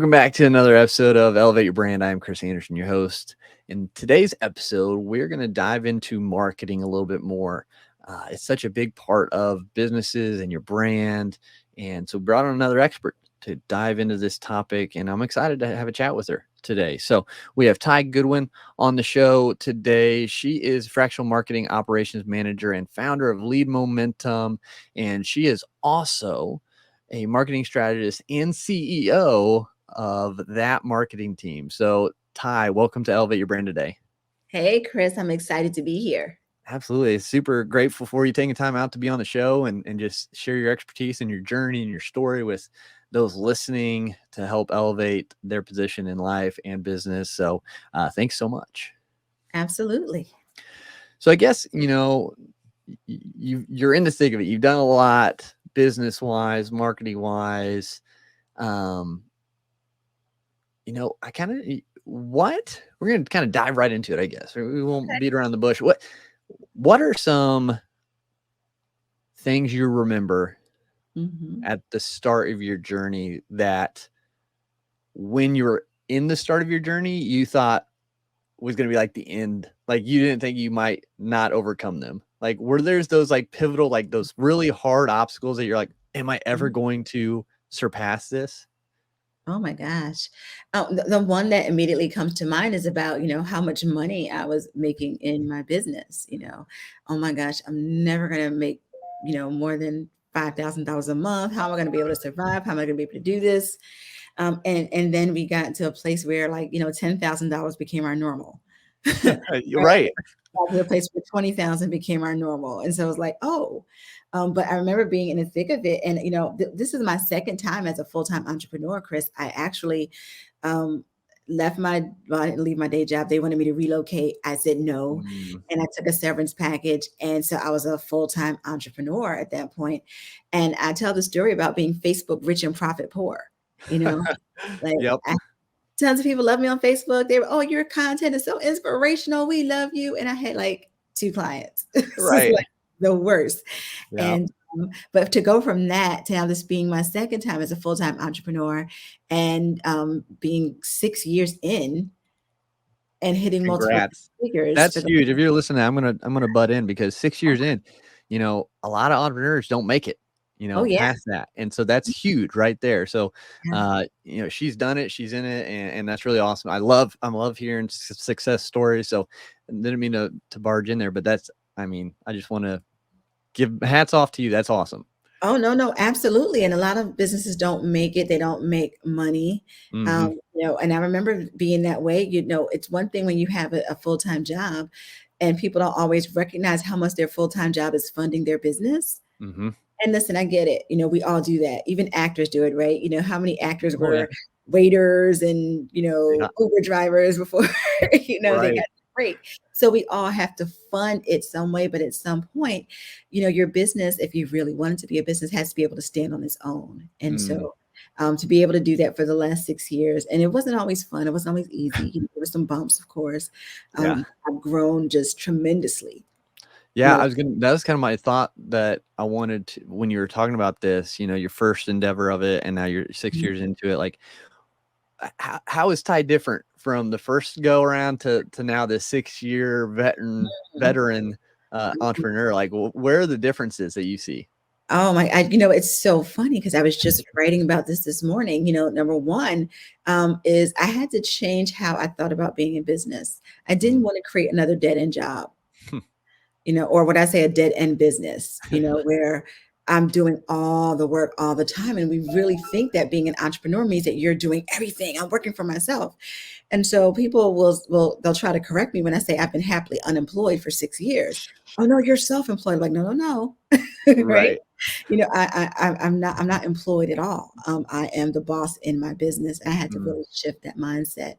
Welcome back to another episode of Elevate Your Brand. I am Chris Anderson, your host. In today's episode, we're going to dive into marketing a little bit more. It's such a big part of businesses and your brand. And so brought on another expert to dive into this topic, and I'm excited to have a chat with her today. So we have Ty Goodwin on the show today. She is fractional marketing operations manager and founder of Lead Momentum, and she is also a marketing strategist and CEO of that marketing team. So Ty, welcome to Elevate Your Brand today. Hey, Chris, I'm excited to be here. Absolutely. Super grateful for you taking time out to be on the show and just share your expertise and your journey and your story with those listening to help elevate their position in life and business. So thanks so much. Absolutely. So I guess, you're in the thick of it. You've done a lot business wise, marketing wise. I kind of we're going to kind of dive right into it, I guess. We won't beat around the bush. What are some things you remember at the start of your journey that when you were in the start of your journey, you thought was going to be like the end? Like you didn't think you might not overcome them? Like were there's those like pivotal, like those really hard obstacles that you're like, am I ever going to surpass this? Oh my gosh. The one that immediately comes to mind is about, how much money I was making in my business, Oh my gosh, I'm never going to make, more than $5,000 a month. How am I going to be able to survive? How am I going to be able to do this? And then we got to a place where like, $10,000 became our normal. You're right. To a place where 20,000 became our normal. And so it was like, oh, but I remember being in the thick of it. And, this is my second time as a full-time entrepreneur, Chris. I actually left I didn't leave my day job. They wanted me to relocate. I said no. And I took a severance package. And so I was a full-time entrepreneur at that point. And I tell the story about being Facebook rich and profit poor, like Yep. tons of people love me on Facebook. They were, oh, your content is so inspirational. We love you. And I had like 2 clients. Right. Like the worst. Yep. And but to go from that to now this being my second time as a full-time entrepreneur and being 6 years in and hitting multiple figures. That's huge. If you're listening, I'm gonna butt in because 6 years in, a lot of entrepreneurs don't make it, past that. And so that's huge right there. So she's done it, she's in it, and that's really awesome. I love hearing success stories. So I didn't mean to barge in there, but I just want to give hats off to you. That's awesome. Oh, no, absolutely. And a lot of businesses don't make it. They don't make money. And I remember being that way. It's one thing when you have a full-time job and people don't always recognize how much their full-time job is funding their business. And listen, I get it. We all do that. Even actors do it, right? How many actors were waiters and, Uber drivers before, they got break. So we all have to fund it some way, but at some point, your business, if you really want it to be a business, has to be able to stand on its own. And so to be able to do that for the last 6 years, and it wasn't always fun. It wasn't always easy. There were some bumps, of course. I've grown just tremendously. Yeah, that was kind of my thought that I wanted to, when you were talking about this, your first endeavor of it, and now you're 6 years into it. Like, how is Ty different from the first go around to now the 6-year veteran entrepreneur? Like, where are the differences that you see? Oh my, it's so funny because I was just writing about this morning. Number one is I had to change how I thought about being in business. I didn't want to create another dead end job, or what I say, a dead end business, where I'm doing all the work all the time. And we really think that being an entrepreneur means that you're doing everything. I'm working for myself. And so people they'll try to correct me when I say I've been happily unemployed for 6 years. Oh no, you're self-employed. I'm like, no. Right. I'm not employed at all. I am the boss in my business. I had to really shift that mindset.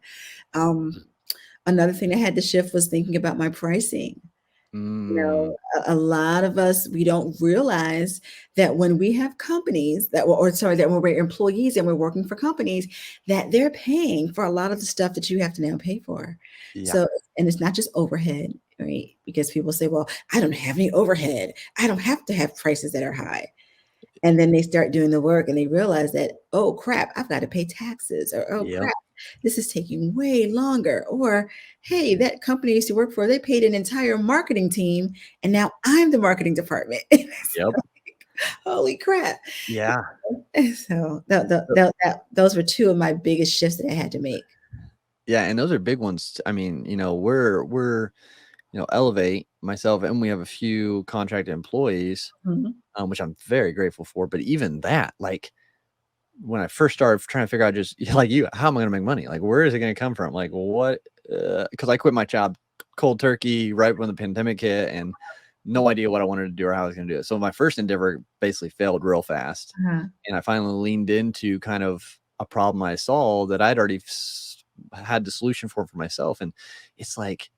Another thing I had to shift was thinking about my pricing. A lot of us, we don't realize that when we have companies that when we're employees and we're working for companies, that they're paying for a lot of the stuff that you have to now pay for. So, and it's not just overhead, right? Because people say, well, I don't have any overhead. I don't have to have prices that are high. And then they start doing the work and they realize that, oh crap, I've got to pay taxes, or oh Yep. crap, this is taking way longer. Or hey, that company I used to work for, they paid an entire marketing team and now I'm the marketing department. It's Yep. like, holy crap. Yeah. So those were two of my biggest shifts that I had to make. Yeah, and those are big ones. I mean, we're Elevate myself, and we have a few contracted employees, Mhm. which I'm very grateful for. But even that, like when I first started trying to figure out, just like you, how am I going to make money? Like, where is it going to come from? Like, what? Because I quit my job cold turkey right when the pandemic hit, and no idea what I wanted to do or how I was going to do it. So my first endeavor basically failed real fast, Uh-huh. and I finally leaned into kind of a problem I saw that I'd already had the solution for myself, and it's like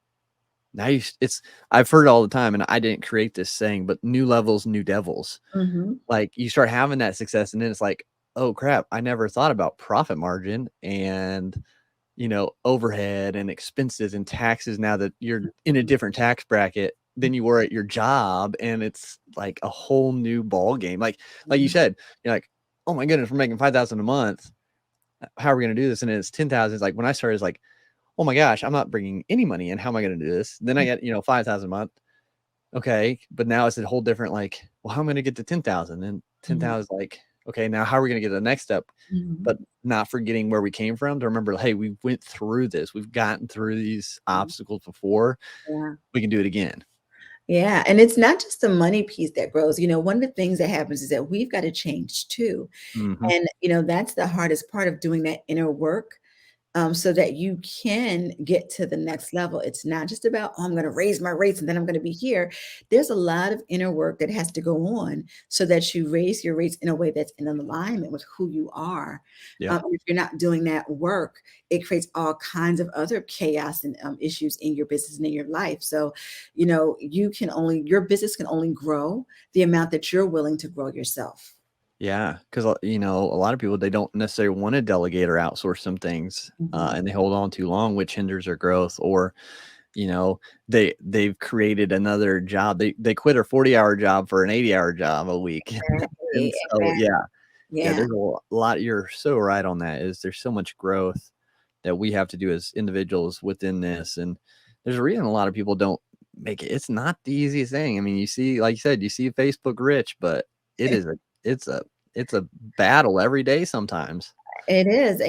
now it's I've heard it all the time, and I didn't create this saying, but new levels, new devils. Mhm. Like you start having that success, and then it's like, oh crap, I never thought about profit margin and overhead and expenses and taxes now that you're in a different tax bracket than you were at your job. And it's like a whole new ball game. Like you Mhm. said, you're like, oh my goodness, we're making 5,000 a month. How are we going to do this? And it's 10,000. It's like when I started, it's like, oh my gosh, I'm not bringing any money in. How am I going to do this? Then I get, 5,000 a month. Okay. But now it's a whole different, like, well, how am I going to get to 10,000? And Mhm. 10,000 is like, okay, now how are we going to get to the next step? Mhm. But not forgetting where we came from to remember, hey, we went through this. We've gotten through these Mhm. obstacles before. Yeah. We can do it again. Yeah, and it's not just the money piece that grows. One of the things that happens is that we've got to change too. Mhm. And, that's the hardest part of doing that inner work, so that you can get to the next level. It's not just about, oh, I'm going to raise my rates and then I'm going to be here. There's a lot of inner work that has to go on so that you raise your rates in a way that's in alignment with who you are. Yep. If you're not doing that work, it creates all kinds of other chaos and issues in your business and in your life. So, your business can only grow the amount that you're willing to grow yourself. Yeah. Because, a lot of people, they don't necessarily want to delegate or outsource some things, Mhm. and they hold on too long, which hinders their growth. Or, they've created another job. They quit a 40-hour job for an 80-hour job a week. Exactly, And so, exactly. yeah, Yeah. there's a lot. You're so right on that. Is there's so much growth that we have to do as individuals within this, and there's a reason a lot of people don't make it. It's not the easiest thing. I mean, you see, like you said, you see Facebook rich, but it is a it's a it's a battle every day sometimes. It is.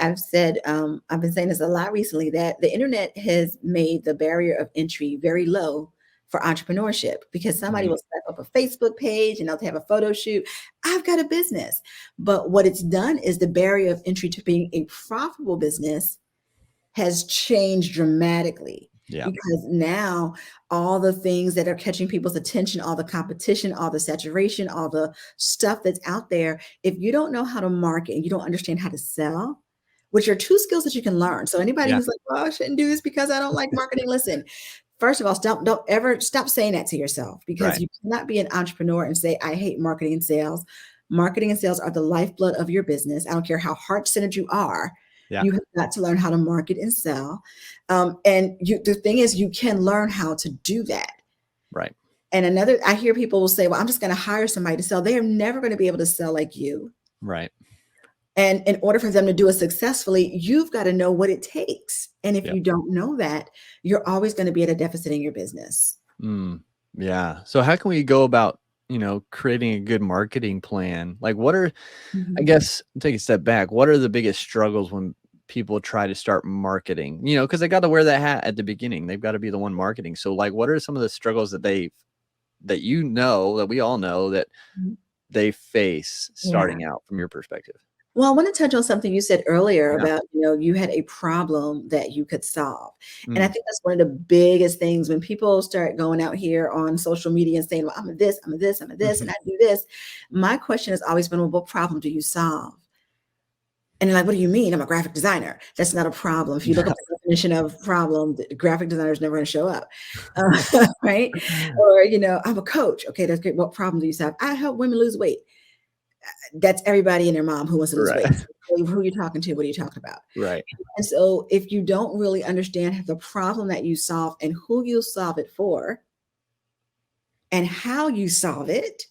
I've said, I've been saying this a lot recently, that the internet has made the barrier of entry very low for entrepreneurship, because somebody Mhm. will set up a Facebook page and they'll have a photo shoot. I've got a business. But what it's done is the barrier of entry to being a profitable business has changed dramatically, Yeah. because now all the things that are catching people's attention, all the competition, all the saturation, all the stuff that's out there, if you don't know how to market and you don't understand how to sell, which are two skills that you can learn. So anybody Yeah. who's like, "Oh, I shouldn't do this because I don't like marketing," listen. First of all, don't ever stop saying that to yourself, because Right. you cannot be an entrepreneur and say, "I hate marketing and sales." Marketing and sales are the lifeblood of your business. I don't care how heart-centered you are. Yeah. You have got to learn how to market and sell. The thing is, you can learn how to do that. Right. And I hear people will say, well, I'm just going to hire somebody to sell. They are never going to be able to sell like you. Right. And in order for them to do it successfully, you've got to know what it takes. And if Yep. you don't know that, you're always going to be at a deficit in your business. Mm. Yeah. So how can we go about, creating a good marketing plan? Like I Mhm. guess take a step back. What are the biggest struggles when people try to start marketing? Because they got to wear that hat at the beginning. They've got to be the one marketing. So, like, what are some of the struggles that we all know that Mhm. they face Yeah. starting out from your perspective? Well, I want to touch on something you said earlier Yeah. about, you had a problem that you could solve. And I Mm. think that's one of the biggest things when people start going out here on social media and saying, well, I'm a this, I'm a this, I'm a this, and I do this. My question has always been, well, what problem do you solve? And they're like, what do you mean? I'm a graphic designer. That's not a problem. If you look up the definition of problem, the graphic designer is never going to show up. Right? Or, I'm a coach. Okay, that's great. What problem do you solve? I help women lose weight. That's everybody and their mom who wants to lose Right. weight. So who are you talking to? What are you talking about? Right. And so if you don't really understand the problem that you solve and who you solve it for and how you solve it,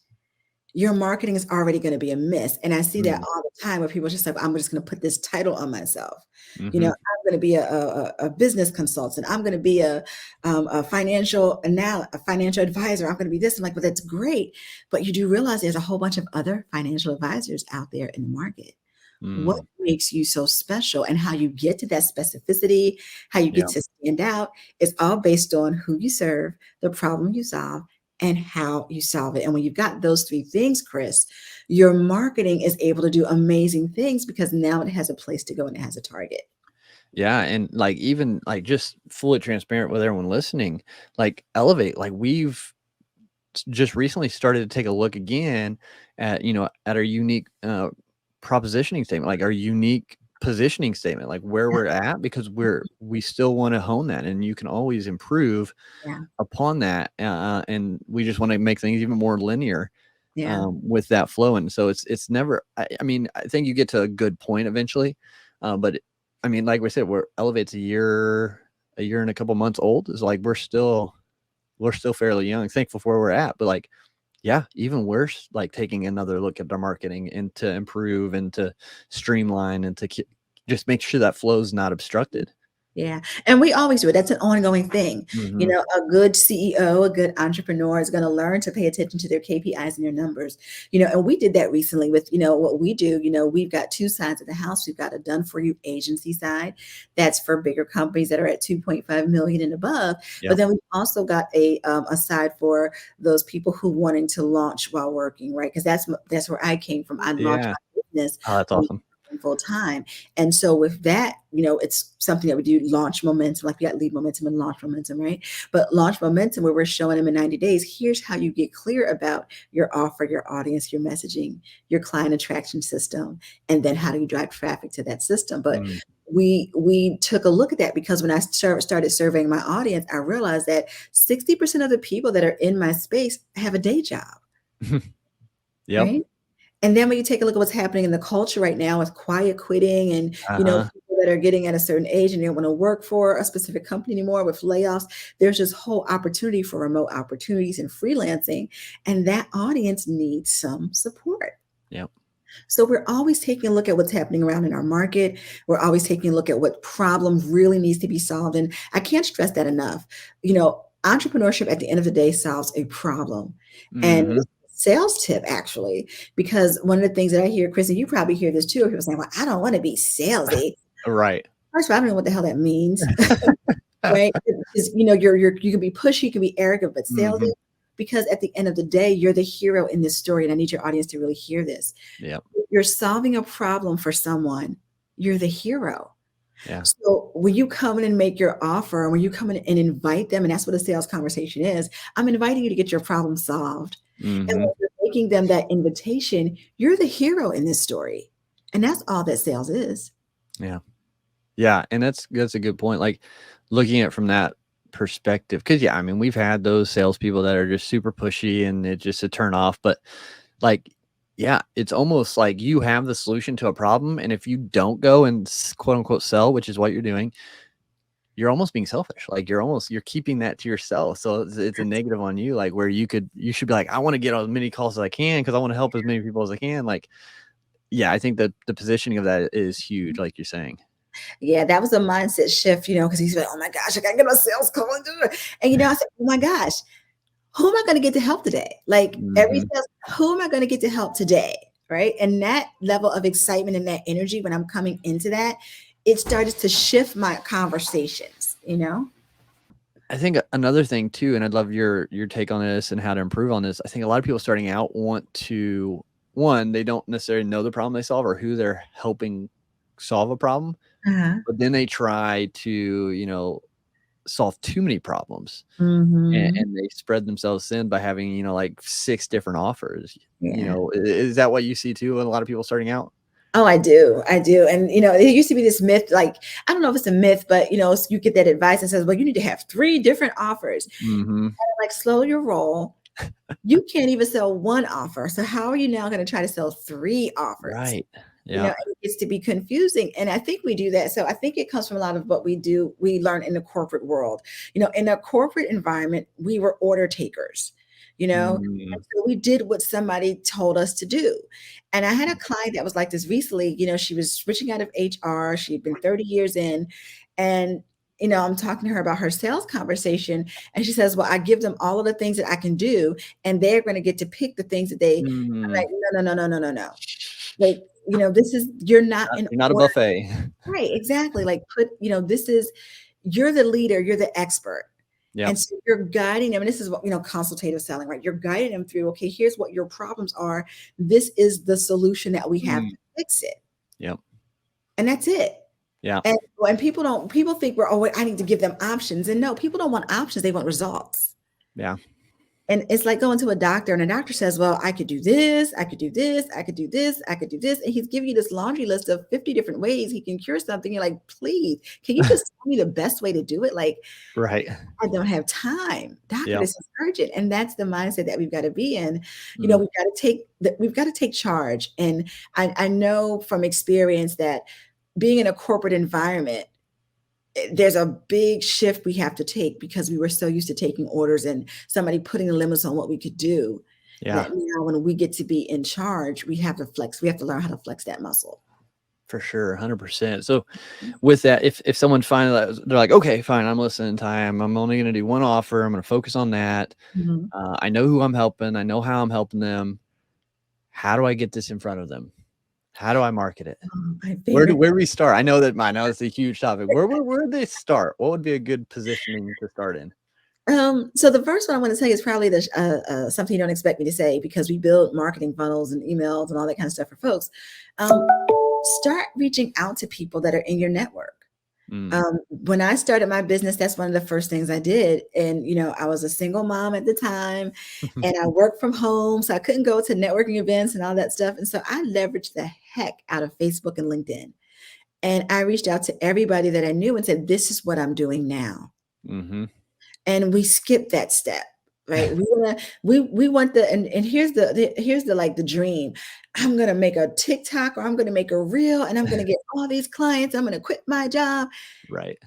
your marketing is already going to be a miss. And I see that Mm, all the time where people are just like, I'm just going to put this title on myself. mhm. I'm going to be a business consultant. I'm going to be a a financial advisor. I'm going to be this. I'm like, well, that's great. But you do realize there's a whole bunch of other financial advisors out there in the market. What Mm, makes you so special and how you get to that specificity, how you get yeah. to stand out is all based on who you serve, the problem you solve, and how you solve it. And when you've got those three things, Chris, your marketing is able to do amazing things because now it has a place to go and it has a target. Yeah, and, like, even, like, just fully transparent with everyone listening, like, Elevate, like, we've just recently started to take a look again at, at our unique, propositioning statement, like our unique positioning statement, like where we're at, because we still wanna hone that, and you can always improve Yeah. upon that, and we just wanna make things even more linear, Yeah. with that flow, and so it's never I mean, I think you get to a good point eventually, but I mean, like we said, we're Elevate's a year and a couple months old. It's like we're still fairly young, thankful for where we're at, but, like, yeah, even worse, like, taking another look at our marketing and to improve and to streamline and to just make sure that flow's not obstructed. Yeah, and we always do it. That's an ongoing thing. Mhm. A good CEO, a good entrepreneur is going to learn to pay attention to their KPIs and their numbers. And we did that recently with, what we do. We've got two sides of the house. We've got a done for you agency side that's for bigger companies that are at 2.5 million and above. But Yep. then we've also got a side for those people who wanting to launch while working, right? Because that's where I came from. I launched Yeah. my business Oh, that's awesome. full time. And so with that, it's something that we do launch momentum, like we got lead momentum and launch momentum, right? But launch momentum, where we're showing them in 90 days, here's how you get clear about your offer, your audience, your messaging, your client attraction system, and then how do you drive traffic to that system. But Mm. we took a look at that because when I started surveying my audience, I realized that 60% of the people that are in my space have a day job, Yep. right? And then when you take a look at what's happening in the culture right now with quiet quitting and, Uh-huh. people that are getting at a certain age and they don't want to work for a specific company anymore with layoffs, there's this whole opportunity for remote opportunities and freelancing. And that audience needs some support. Yep. So we're always taking a look at what's happening around in our market. We're always taking a look at what problem really needs to be solved. And I can't stress that enough. Entrepreneurship at the end of the day solves a problem. And Mhm. it's a sales tip actually, because one of the things that I hear, Chris, and you probably hear this too, people saying, well, I don't want to be salesy. Right. First of all, I don't know what the hell that means. Right? Because you can be pushy, you can be arrogant, but salesy, Mhm. because at the end of the day, you're the hero in this story. And I need your audience to really hear this. Yep. You're solving a problem for someone, you're the hero. Yeah. So when you come in and make your offer, and when you come in and invite them, and that's what a sales conversation is, I'm inviting you to get your problem solved. And Mhm. when you're making them that invitation, you're the hero in this story. And that's all that sales is. Yeah. Yeah, and that's a good point, like, looking at it from that perspective, because yeah, I mean, we've had those salespeople that are just super pushy and it's just a turn off, but, like, yeah, it's almost like you have the solution to a problem, and if you don't go and quote, unquote, "sell," which is what you're doing, you're almost being selfish, like, you're keeping that to yourself, so it's a negative on you, like, where you should be like, "I wanna get as many calls as I can because I wanna help as many people as I can," like, yeah, I think that the positioning of that is huge, like you're saying. Yeah, that was a mindset shift, because he's like, oh my gosh, I gotta get a sales call and do it. And I said, oh my gosh, who am I going to get to help today? Like every Mhm. sales, who am I going to get to help today? Right. And that level of excitement and that energy when I'm coming into that, it started to shift my conversations. I think another thing too, and I'd love your take on this and how to improve on this. I think a lot of people starting out want to one, they don't necessarily know the problem they solve or who they're helping solve a problem, Uh-huh. but then they try to, solve too many problems Hmm. and they spread themselves thin by having, like 6 different offers. Yeah. Is that what you see too in a lot of people starting out? Oh, I do. I do. And, it used to be this myth, like, I don't know if it's a myth, but, you get that advice that says, well, you need to have three different offers. And Mhm. like, slow your roll. You can't even sell one offer. So how are you now going to try to sell three offers? Right. Yeah. And it gets to be confusing. And I think we do that. So I think it comes from a lot of what we learn in the corporate world. In a corporate environment, we were order takers. you know? Mm, And so we did what somebody told us to do. And I had a client that was like this recently, she was switching out of HR. She'd been 30 years in. And, I'm talking to her about her sales conversation. And she says, well, I give them all of the things that I can do, and they're going to get to pick the things that I'm mm. like, no, no, no, no, no, no, no. Like, this is, you're not in You're not a order. buffet. Right, exactly. Like this is, you're the leader, you're the expert. And Yep. so you're guiding them. And this is what, consultative selling, right? You're guiding them through, okay, here's what your problems are. This is the solution that we have Mm, to fix it. yep. And that's it. Yeah. And when people think I need to give them options. And no, people don't want options. They want results. Yeah. And it's like going to a doctor, and a doctor says, well, I could do this, I could do this, I could do this, I could do this. And he's giving you this laundry list of 50 different ways he can cure something. You're like, please, can you just tell me the best way to do it? Like, Right. I don't have time. Doctor, Yep. this is urgent. And that's the mindset that we've got to be in. Mm, We've got to take charge. And I know from experience that being in a corporate environment, there's a big shift we have to take, because we were so used to taking orders and somebody putting the limits on what we could do. yeah. That now when we get to be in charge, we have to flex. We have to learn how to flex that muscle. For sure, 100%. So with that, if someone finally, they're like, okay, fine, I'm listening time. I'm only going to do one offer. I'm going to focus on that. Mhm. I know who I'm helping. I know how I'm helping them. How do I get this in front of them? How do I market it? My Where favorite. do we start? I know it's a huge topic. Where do they start? What would be a good positioning to start in? So the first one I want to say is probably something you don't expect me to say, because we build marketing funnels and emails and all that kind of stuff for folks. Start reaching out to people that are in your network. When I started my business, that's one of the first things I did. And, I was a single mom at the time, and I worked from home, so I couldn't go to networking events and all that stuff. And so I leveraged the heck out of Facebook and LinkedIn. And I reached out to everybody that I knew and said, this is what I'm doing now. Mm-hmm. And we skipped that step, right? We want and here's the dream. I'm going to make a TikTok, or I'm going to make a reel, and I'm going to get all these clients. I'm going to quit my job. Right.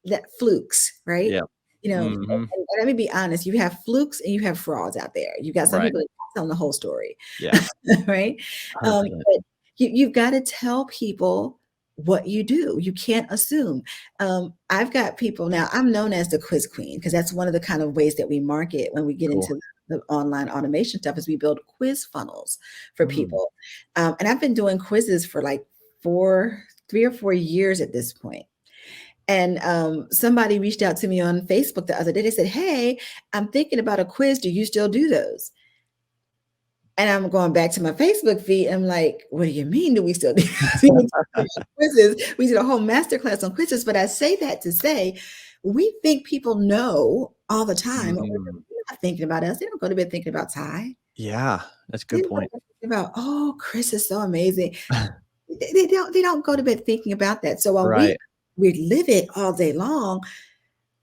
That flukes, right? Yeah. And let me be honest, you have flukes and you have frauds out there. You got some Right. people that tell the whole story. Yeah. Right. 100%. But you've got to tell people what you do. You can't assume. I've got people now. I'm known as the quiz queen, because that's one of the kind of ways that we market when we get Cool. into the online automation stuff, is we build quiz funnels for people. And I've been doing quizzes for like 3 or 4 years at this point. And somebody reached out to me on Facebook the other day. They said, hey, I'm thinking about a quiz. Do you still do those? And I'm going back to my Facebook feed. I'm like, what do you mean? Do we still do quizzes? We did a whole masterclass on quizzes. But I say that to say, we think people know all the time. They're not thinking about us. They don't go to bed thinking about Ty. Yeah, that's a good point. About, oh, Chris is so amazing. They don't go to bed thinking about that. So while Right. we live it all day long,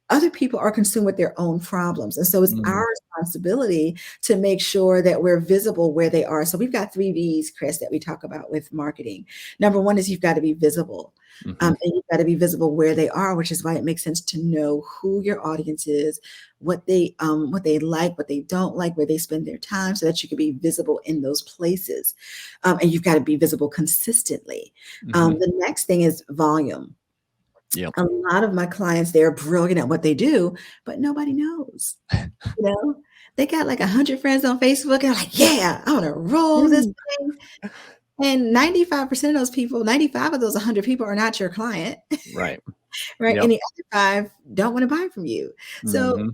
other people are consumed with their own problems. And so it's our responsibility to make sure that we're visible where they are. So we've got 3 V's, Chris, that we talk about with marketing. Number one is you've got to be visible. And you've got to be visible where they are, which is why it makes sense to know who your audience is, what they like, what they don't like, where they spend their time, so that you can be visible in those places. And you've got to be visible consistently. The next thing is volume. Yep. A lot of my clients, they're brilliant at what they do, but nobody knows. They got like 100 friends on Facebook, and they're like, yeah, I want to roll this thing. And 95% of those people, 95 of those 100 people are not your client. Right. Right. Yep. And the other 5 don't want to buy from you. So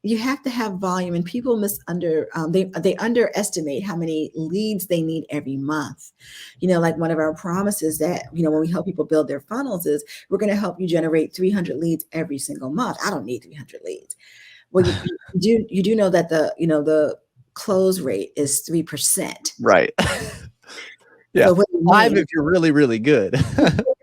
you have to have volume, and people they underestimate how many leads they need every month. Like one of our promises that, when we help people build their funnels, is we're going to help you generate 300 leads every single month. I don't need 300 leads. Well, you do know that the close rate is 3%. Right. Yeah. So 5 if you're really, really good.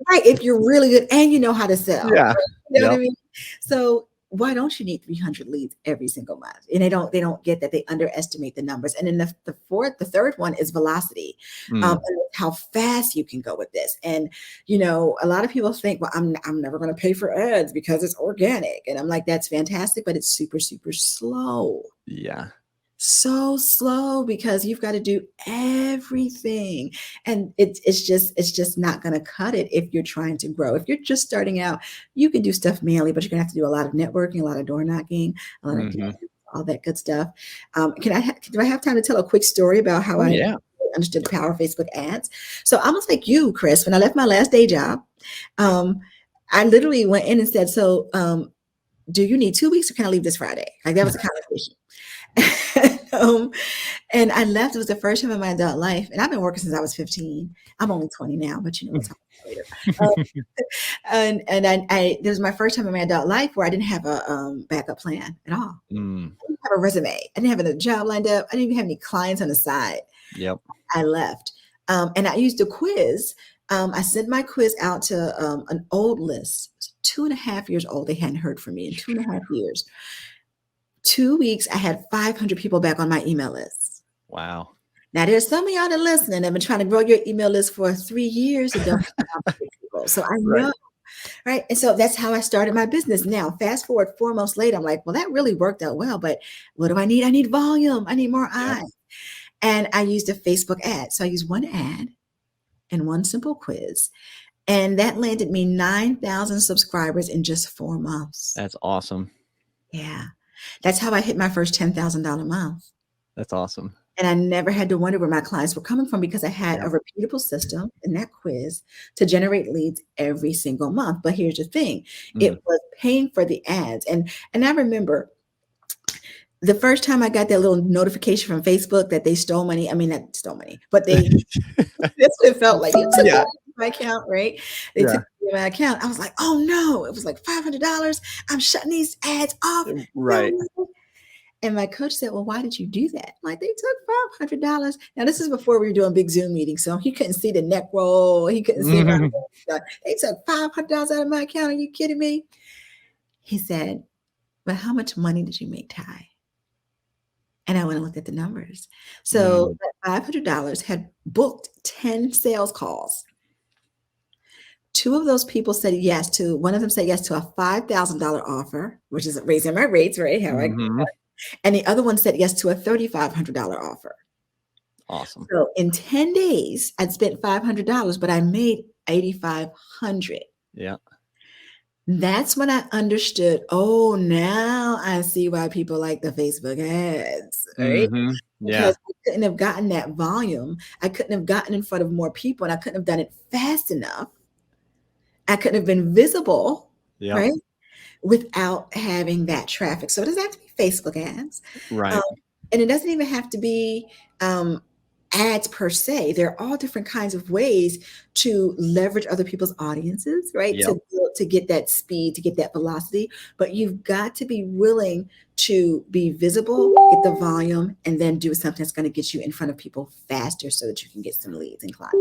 Right. If you're really good and you know how to sell. Yeah. You know what I mean? So why don't you need 300 leads every single month? And they don't get that. They underestimate the numbers. And then the third one is velocity. And how fast you can go with this. And, a lot of people think, well, I'm never going to pay for ads because it's organic. And I'm like, that's fantastic, but it's super, super slow. Yeah. so slow because you've got to do everything, and it's just not going to cut it if you're trying to grow. If you're just starting out, you can do stuff manually, but you're going to have to do a lot of networking, a lot of door knocking, a lot of Hmm. all that good stuff. Do I have time to tell a quick story about how Oh I yeah. understood the power of Facebook ads? So almost like you, Chris, when I left my last day job, um, I literally went in and said, "So, do you need 2 weeks, or can I leave this Friday?" Like that was a conversation. um, and I left. It was the first time in my adult life, and I've been working since I was 15. I'm only 20 now, but we'll talk about that later. And this was my first time in my adult life where I didn't have a backup plan at all. Mm, I didn't have a resume. I didn't have a job lined up. I didn't even have any clients on the side. yep. I left, and I used a quiz. I sent my quiz out to an old list. 2.5 years old. They hadn't heard from me in 2.5 years. 2 weeks, I had 500 people back on my email list. Wow. Now, there's some of y'all that are listening that have been trying to grow your email list for 3 years and don't have people. So I Right. know, right? And so that's how I started my business. Now, fast forward 4 months later, I'm like, well, that really worked out well, but what do I need? I need volume. I need more Yep. eyes. And I used a Facebook ad. So I used one ad and one simple quiz. And that landed me 9,000 subscribers in just 4 months. That's awesome. Yeah. That's how I hit my first $10,000 month. That's awesome. And I never had to wonder where my clients were coming from because I had Yep. a repeatable system in that quiz to generate leads every single month. But here's the thing, it Mm. was paying for the ads. And I remember the first time I got that little notification from Facebook that they stole money. I mean, not stole money, but that's what it felt like. You took Yeah. my account, right? They Yeah. took my account. I was like, oh no, it was like $500. I'm shutting these ads off. Right. No. And my coach said, well, why did you do that? I'm like, they took $500. Now, this is before we were doing big Zoom meetings, so he couldn't see the neck roll. He couldn't see my They took $500 out of my account. Are you kidding me? He said, but how much money did you make, Ty? And I went and looked at the numbers. So that $500 had booked 10 sales calls. 2 of those people said yes to, one of them said yes to a $5,000 offer, which is raising my rates, right? And the other one said yes to a $3,500 offer. Awesome. So in 10 days, I'd spent $500, but I made $8,500. Yeah. That's when I understood, oh, now I see why people like the Facebook ads, right? Mm-hmm. Yeah. Because I couldn't have gotten that volume. I couldn't have gotten in front of more people, and I couldn't have done it fast enough. I couldn't have been visible, Yeah. right? Without having that traffic. So it doesn't have to be Facebook ads. Right. And it doesn't even have to be ads per se. There are all different kinds of ways to leverage other people's audiences, right? Yep. To get that speed, to get that velocity. But you've got to be willing to be visible, get the volume, and then do something that's going to get you in front of people faster so that you can get some leads and clients.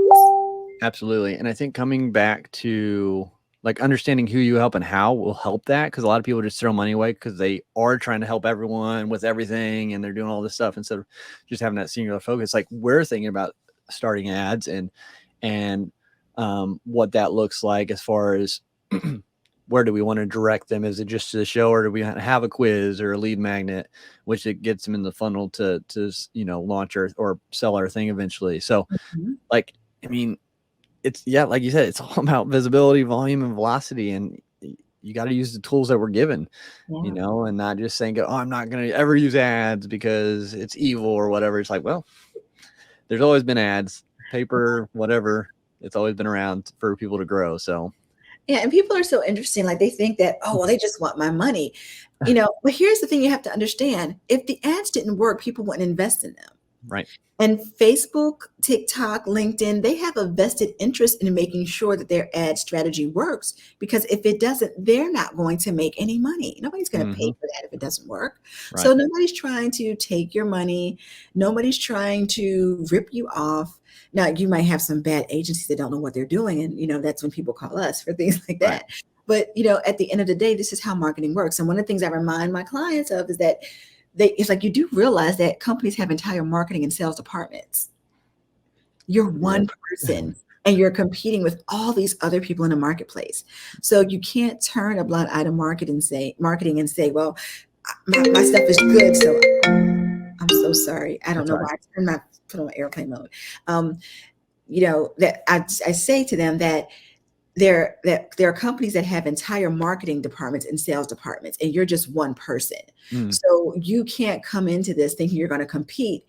Absolutely. And I think coming back to like understanding who you help and how will help that, because a lot of people just throw money away because they are trying to help everyone with everything and they're doing all this stuff instead of just having that singular focus. Like we're thinking about starting ads and what that looks like as far as where do we want to direct them? Is it just to the show, or do we have a quiz or a lead magnet, which it gets them in the funnel to launch or sell our thing eventually? So like, I mean, it's, yeah, like you said, it's all about visibility, volume, and velocity. And you got to use the tools that we're given, and not just saying, oh, I'm not going to ever use ads because it's evil or whatever. It's like, well, there's always been ads, paper, whatever. It's always been around for people to grow. So, yeah. And people are so interesting. Like they think that, oh, well, they just want my money, but here's the thing you have to understand. If the ads didn't work, people wouldn't invest in them. Right. And Facebook, TikTok, LinkedIn, they have a vested interest in making sure that their ad strategy works, because if it doesn't, they're not going to make any money. Nobody's going to pay for that if it doesn't work. Right. So nobody's trying to take your money. Nobody's trying to rip you off. Now, you might have some bad agencies that don't know what they're doing. And, that's when people call us for things like that. Right. But, at the end of the day, this is how marketing works. And one of the things I remind my clients of is that it's like, you do realize that companies have entire marketing and sales departments. You're one person and you're competing with all these other people in the marketplace. So you can't turn a blind eye to marketing and say, well, my stuff is good. So I'm so sorry. I don't That's know all why right. I turned my put on airplane mode. Um, that I say to them that there are companies that have entire marketing departments and sales departments, and you're just one person. Mm, So you can't come into this thinking you're going to compete,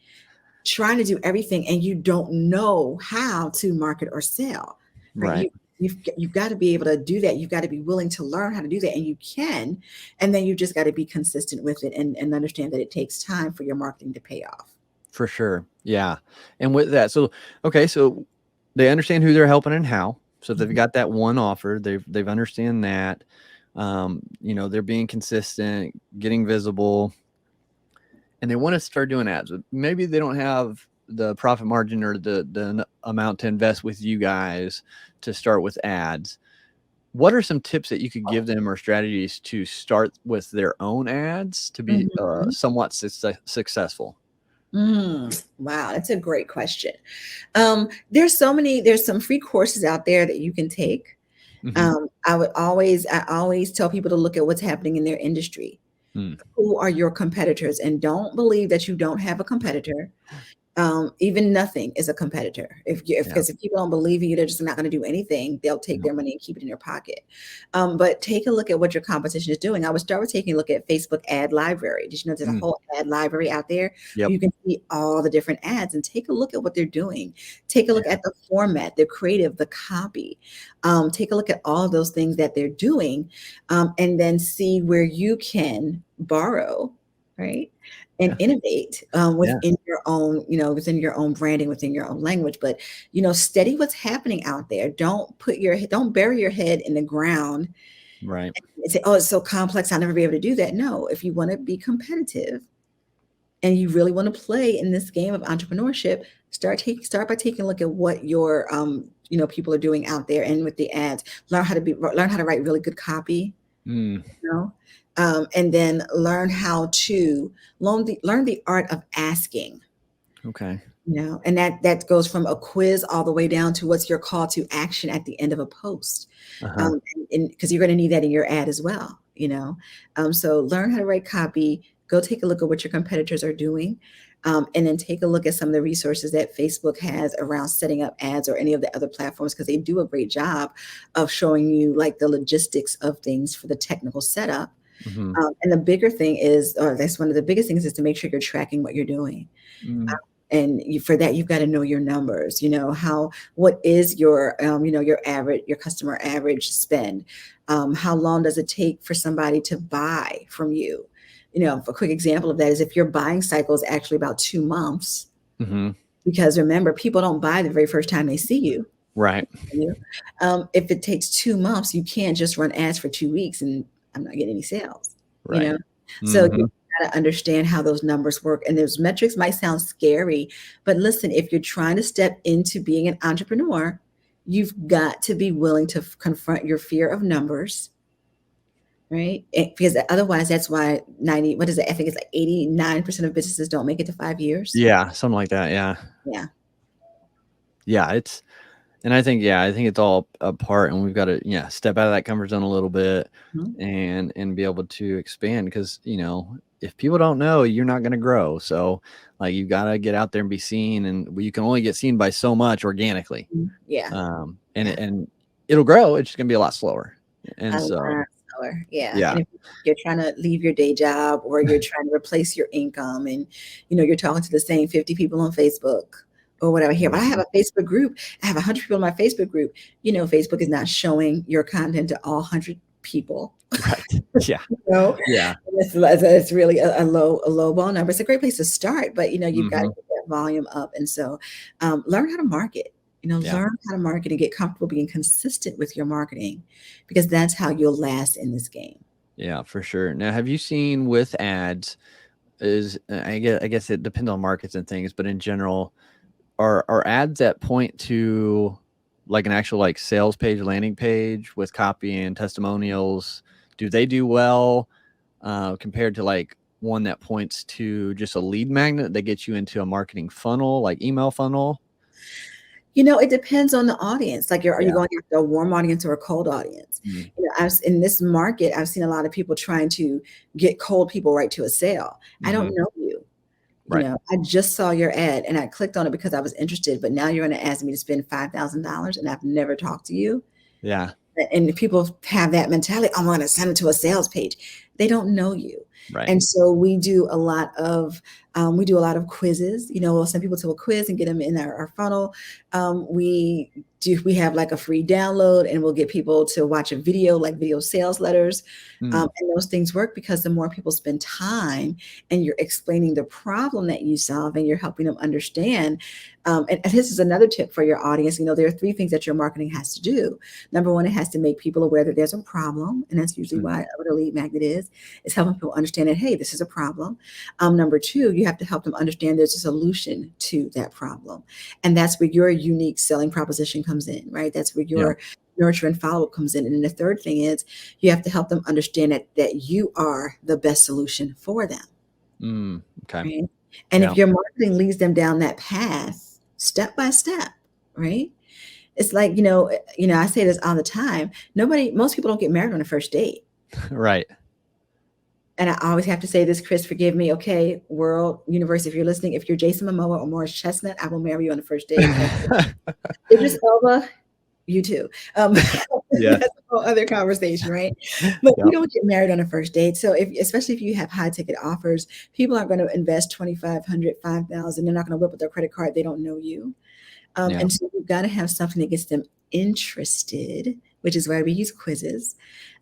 trying to do everything, and you don't know how to market or sell. Right? right. You've got to be able to do that. You've got to be willing to learn how to do that, and you can. And then you just got to be consistent with it and understand that it takes time for your marketing to pay off. For sure. Yeah. And with that, so okay, so they understand who they're helping and how. So they've Mhm. got that one offer. They've understand that. They're being consistent, getting visible, and they want to start doing ads. Maybe they don't have the profit margin or the amount to invest with you guys to start with ads. What are some tips that you could give them or strategies to start with their own ads to be Mhm. somewhat successful? Wow, that's a great question. There's some free courses out there that you can take. Hmm. I always tell people to look at what's happening in their industry. Mm, Who are your competitors? And don't believe that you don't have a competitor. Even nothing is a competitor. yeah. Because if people don't believe in you, they're just not going to do anything. They'll take No. their money and keep it in their pocket. But take a look at what your competition is doing. I would start with taking a look at Facebook ad library. Did you know there's a Mm, whole ad library out there where yep. you can see all the different ads and take a look at what they're doing. Take a look Yeah. at the format, the creative, the copy. Take a look at all those things that they're doing, and then see where you can borrow, right? And Yeah. innovate Yeah. within your own, within your own branding, within your own language. But study what's happening out there. Don't bury your head in the ground Right. and say, "Oh, it's so complex. I'll never be able to do that." No, if you want to be competitive and you really want to play in this game of entrepreneurship, start by taking a look at what your people are doing out there and with the ads. Learn how to write really good copy, Mm, you know, and then learn how to learn the art of asking. okay. And that goes from a quiz all the way down to what's your call to action at the end of a post. Uh-huh. And because you're going to need that in your ad as well. So learn how to write copy, go take a look at what your competitors are doing. And then take a look at some of the resources that Facebook has around setting up ads or any of the other platforms, because they do a great job of showing you like the logistics of things for the technical setup. Hmm. And the bigger thing is, or that's one of the biggest things, is to make sure you're tracking what you're doing. Mm, And for that, you've got to know your numbers. What is your customer average spend? How long does it take for somebody to buy from you? A quick example of that is if your buying cycle is actually about 2 months, hmm. because remember, people don't buy the very first time they see you. Right. If it takes 2 months, you can't just run ads for 2 weeks and I'm not getting any sales. You Right. know, so you Hmm. got to understand how those numbers work. And those metrics might sound scary, but listen, if you're trying to step into being an entrepreneur, you've got to be willing to confront your fear of numbers, right? Because otherwise, that's why 90, what is it? I think it's like 89% of businesses don't make it to 5 years. Yeah. Something like that. Yeah. Yeah. Yeah. And I think it's all a part, and we've got to, yeah, step out of that comfort zone a little bit Mhm. and be able to expand because, if people don't know, you're not going to grow. So, like, you got to get out there and be seen, and you can only get seen by so much organically. Yeah. And Yeah. it'll grow. It's just going to be a lot slower. A And so, lot slower, yeah, yeah. and if you're trying to leave your day job or you're trying to replace your income and, you're talking to the same 50 people on Facebook or whatever here, but I have Mhm. a Facebook group. I have 100 people in my Facebook group. Facebook is not showing your content to all 100 people. Right. Yeah. No, Yeah. it's really a low ball number. It's a great place to start, but you've got to Hmm. get that volume up. And so, learn how to market. Yeah. Learn how to market and get comfortable being consistent with your marketing, because that's how you'll last in this game. Yeah, for sure. Now, have you seen with ads is I guess it depends on markets and things, but in general, are ads that point to like an actual like sales page, landing page with copy and testimonials, do they do well compared to like one that points to just a lead magnet that gets you into a marketing funnel, like email funnel? It depends on the audience. Like, are you Yeah. going after a warm audience or a cold audience? Mm, In this market, I've seen a lot of people trying to get cold people right to a sale. I don't mhm. know you. Right. I just saw your ad and I clicked on it because I was interested, but now you're going to ask me to spend $5,000 and I've never talked to you. Yeah. And people have that mentality, I'm going to send it to a sales page. They don't know you. Right. And so we do a lot of quizzes. We'll send people to a quiz and get them in our funnel. We have like a free download, and we'll get people to watch a video, like video sales letters. And those things work because the more people spend time and you're explaining the problem that you solve and you're helping them understand. And this is another tip for your audience. There are 3 things that your marketing has to do. Number 1, it has to make people aware that there's a problem. And that's usually what a lead magnet is helping people understand that, hey, this is a problem. Number 2, you have to help them understand there's a solution to that problem. And that's where your unique selling proposition comes in, right? That's where your nurture and follow-up comes in. And then the third thing is you have to help them understand that you are the best solution for them. Okay. Right? And if your marketing leads them down that path, step by step, right? It's like, I say this all the time. Most people don't get married on the first date. Right. And I always have to say this, Chris, forgive me. Okay, world, universe, if you're listening, if you're Jason Momoa or Morris Chestnut, I will marry you on the first date. Idris Elba, you too. That's a whole other conversation, right? But you don't get married on a first date. So especially if you have high ticket offers, people aren't going to invest $2,500, $5,000. They're not going to whip up their credit card. They don't know you. And so you've got to have something that gets them interested, which is why we use quizzes.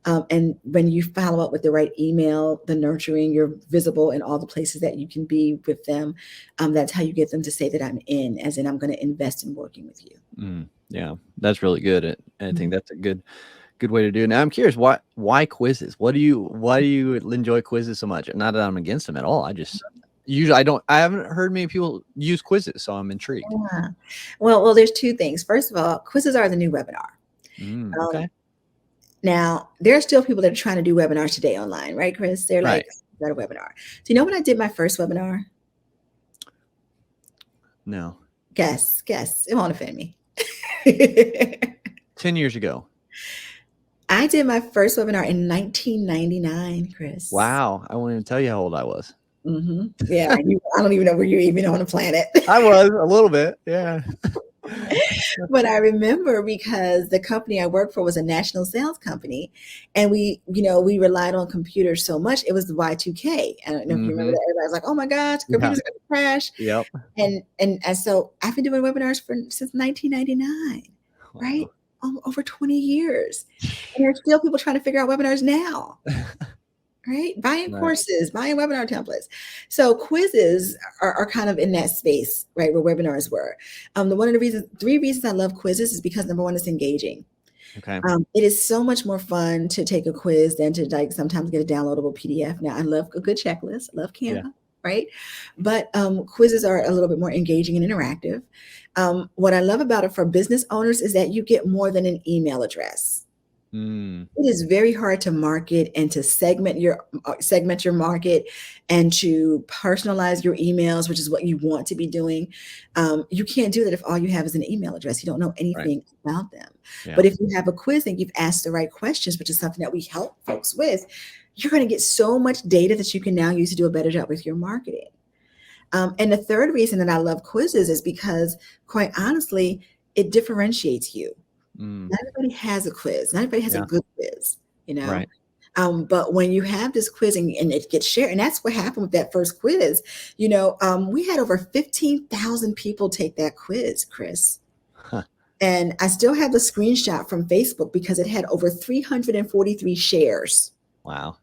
And when you follow up with the right email, the nurturing, you're visible in all the places that you can be with them. That's how you get them to say that I'm in, as in I'm going to invest in working with you. Yeah, that's really good. And I think that's a good way to do it. Now I'm curious, why quizzes? Why do you enjoy quizzes so much? Not that I'm against them at all. I haven't heard many people use quizzes, so I'm intrigued. Yeah. Well, there's 2 things. First of all, quizzes are the new webinar. Okay. Now, there are still people that are trying to do webinars today online, right, Chris? They're like, got a webinar. Do you know when I did my first webinar? No. Guess. It won't offend me. 10 years ago. I did my first webinar in 1999, Chris. Wow. I won't even tell you how old I was. Yeah. I don't even know were you even on the planet. I was a little bit. Yeah. But I remember because the company I worked for was a national sales company, and we relied on computers so much. It was the Y2K. I don't know if you remember that. Everybody was like, "Oh my gosh, computers are going to crash." Yep. And so I've been doing webinars since 1999, right? Over 20 years, and there's still people trying to figure out webinars now. Right? Buying courses, buying webinar templates. So quizzes are kind of in that space, right? Where webinars were. One of the 3 reasons I love quizzes is because number 1, it's engaging. Okay. It is so much more fun to take a quiz than to sometimes get a downloadable PDF. Now I love a good checklist, love Canva, right? But quizzes are a little bit more engaging and interactive. What I love about it for business owners is that you get more than an email address. It is very hard to market and to segment your market and to personalize your emails, which is what you want to be doing. You can't do that if all you have is an email address. You don't know anything about them. But if you have a quiz and you've asked the right questions, which is something that we help folks with, you're going to get so much data that you can now use to do a better job with your marketing. And the third reason that I love quizzes is because, quite honestly, it differentiates you. Not everybody has a quiz. Not everybody has a good quiz, Right. But when you have this quiz and it gets shared, and that's what happened with that first quiz, we had over 15,000 people take that quiz, Chris. And I still have the screenshot from Facebook because it had over 343 shares. Wow.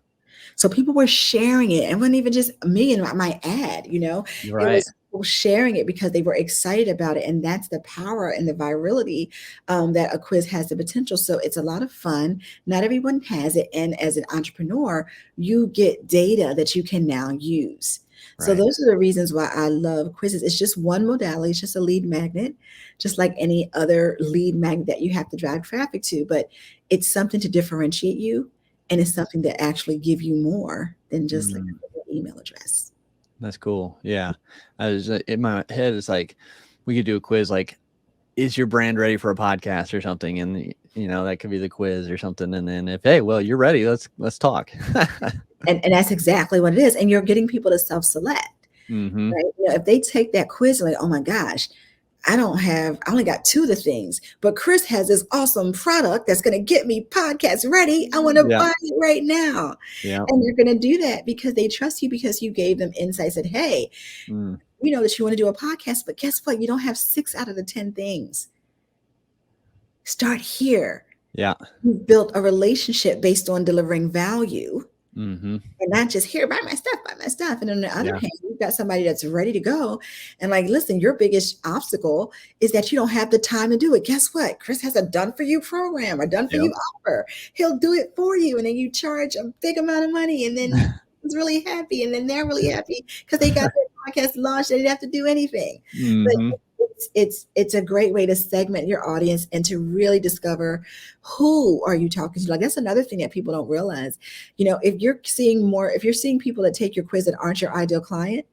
So people were sharing it. It wasn't even just me and my ad, Right. It was people sharing it because they were excited about it. And that's the power and the virality that a quiz has the potential. So it's a lot of fun. Not everyone has it. And as an entrepreneur, you get data that you can now use. So those are the reasons why I love quizzes. It's just one modality. It's just a lead magnet, just like any other lead magnet that you have to drive traffic to. But it's something to differentiate you. And it's something that actually give you more than just like an email address. That's cool. Yeah. I was in my head, it's like, we could do a quiz, like, is your brand ready for a podcast or something? And, that could be the quiz or something. And then if, hey, well, you're ready, let's talk. And that's exactly what it is. And you're getting people to self-select. Mm-hmm. right? If they take that quiz and like, oh my gosh, I only got two of the things, but Chris has this awesome product that's going to get me podcast ready. I want to Yeah. buy it right now. Yeah. And they're going to do that because they trust you, because you gave them insights that, hey, we know that you want to do a podcast, but guess what? You don't have 6 out of the 10 things. Start here. Yeah. You've built a relationship based on delivering value. Mm-hmm. And not just here, buy my stuff. And on the other hand, you've got somebody that's ready to go. And like, listen, your biggest obstacle is that you don't have the time to do it. Guess what? Chris has a done for you program, or done for you offer. He'll do it for you. And then you charge a big amount of money. And then he's really happy. And then they're really happy because they got their podcast launched. They didn't have to do anything. Mm-hmm. But it's a great way to segment your audience and to really discover who are you talking to. Like, that's another thing that people don't realize. If you're seeing people that take your quiz that aren't your ideal client,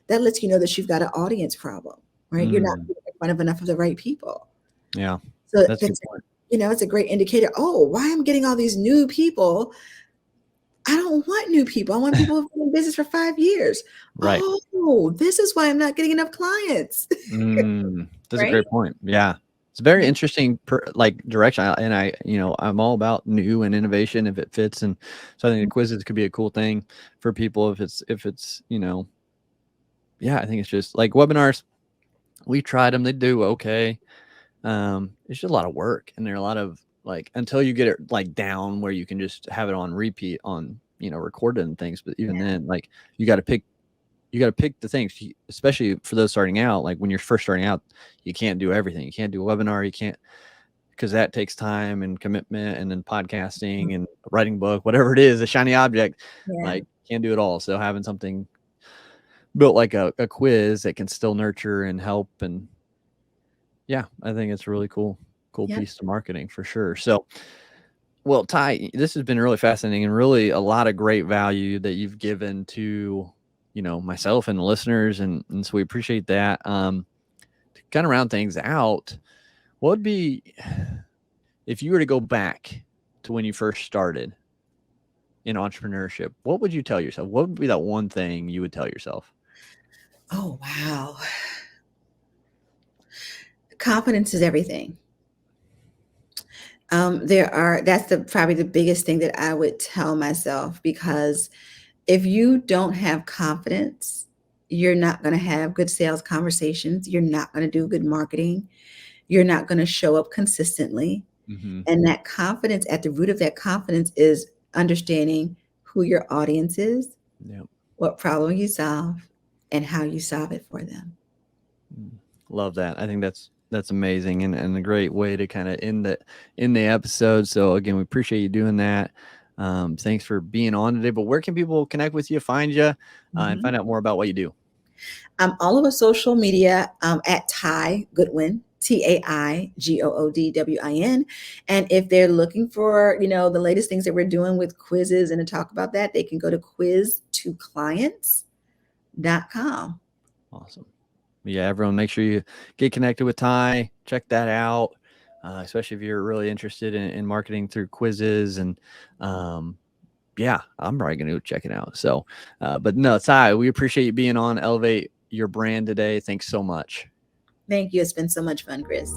that lets you know that you've got an audience problem, right? You're not in front of enough of the right people. Yeah. So that's a good point. It's a great indicator. Oh, why I'm getting all these new people? I don't want new people. I want people who've been in business for 5 years. Right. Oh, this is why I'm not getting enough clients. That's a great point. Yeah. It's a very interesting direction. And I'm all about new and innovation if it fits. And so I think the quizzes could be a cool thing for people if it's, I think it's just like webinars. We tried them. They do okay. It's just a lot of work, and there are a lot of until you get it down where you can just have it on repeat on, recorded and things. But even then, you got to pick the things, especially for those starting out. Like when you're first starting out, you can't do everything. You can't do a webinar. You can't, because that takes time and commitment, and then podcasting and writing a book, whatever it is, a shiny object, can't do it all. So having something built like a quiz that can still nurture and help. And I think it's a really cool piece to marketing for sure. So, well, Ty, this has been really fascinating and really a lot of great value that you've given to, myself and the listeners. And so we appreciate that. To kind of round things out, what would be, if you were to go back to when you first started in entrepreneurship, what would you tell yourself? What would be that one thing you would tell yourself? Oh, wow. Confidence is everything. That's probably the biggest thing that I would tell myself, because if you don't have confidence, you're not going to have good sales conversations. You're not going to do good marketing. You're not going to show up consistently. And that confidence, at the root of that confidence, is understanding who your audience is, what problem you solve, and how you solve it for them. Love that. I think that's amazing and a great way to kind of end the episode. So again, we appreciate you doing that. Thanks for being on today. But where can people connect with you, find you, and find out more about what you do? All over social media at Ty Goodwin, TAIGOODWIN. And if they're looking for, the latest things that we're doing with quizzes and to talk about that, they can go to quiz2clients.com. Awesome. Yeah, everyone, make sure you get connected with Ty. Check that out, especially if you're really interested in marketing through quizzes. And I'm probably going to check it out. So, but no, Ty, we appreciate you being on Elevate Your Brand today. Thanks so much. Thank you. It's been so much fun, Chris.